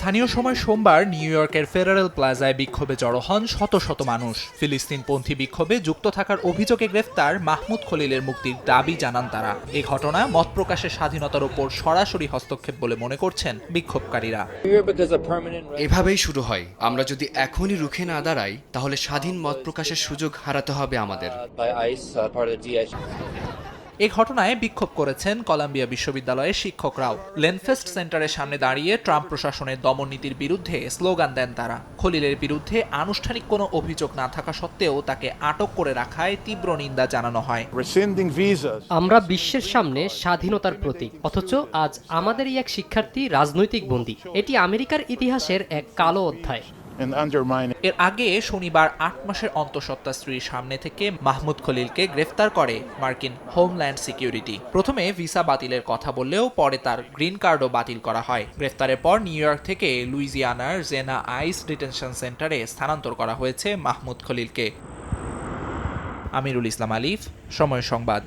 স্থানীয় সময় সোমবার নিউ ইয়র্কের ফেডারেল প্লাজায় বিক্ষোভে জড়ো হন শত শত মানুষ। ফিলিস্তিনপন্থী বিক্ষোভে যুক্ত থাকার অভিযোগে গ্রেফতার মাহমুদ খলিলের মুক্তির দাবি জানান তারা। এ ঘটনা মত প্রকাশের স্বাধীনতার উপর সরাসরি হস্তক্ষেপ বলে মনে করছেন বিক্ষোভকারীরা। এভাবেই শুরু হয়। আমরা যদি এখনই রুখে না দাঁড়াই তাহলে স্বাধীন মত প্রকাশের সুযোগ হারাতে হবে আমাদের। এই ঘটনায় বিক্ষোভ করেছেন কলাম্বিয়া বিশ্ববিদ্যালয়ের শিক্ষকরাও। লেনফেস্ট সেন্টারের সামনে দাঁড়িয়ে ট্রাম্প প্রশাসনের দমননীতির বিরুদ্ধে স্লোগান দেন তারা। খলিলের বিরুদ্ধে আনুষ্ঠানিক কোনো অভিযোগ না থাকা সত্ত্বেও তাকে আটক করে রাখায় তীব্র নিন্দা জানানো হয়। আমরা বিশ্বের সামনে স্বাধীনতার প্রতীক, অথচ আজ আমাদেরই এক শিক্ষার্থী রাজনৈতিক বন্দী। এটি আমেরিকার ইতিহাসের এক কালো অধ্যায়। এর আগে শনিবার ৮ মাসের অন্তঃসত্ত্বা স্ত্রীর সামনে থেকে মাহমুদ খলিলকে গ্রেফতার করে মার্কিন হোমল্যান্ড সিকিউরিটি। প্রথমে ভিসা বাতিলের কথা বললেও পরে তার গ্রিন কার্ডও বাতিল করা হয়। গ্রেফতারের পর নিউ ইয়র্ক থেকে লুইজিয়ানার জেনা আইস ডিটেনশন সেন্টারে স্থানান্তর করা হয়েছে মাহমুদ খলিলকে। আমিরুল ইসলাম আলিফ, সময় সংবাদ।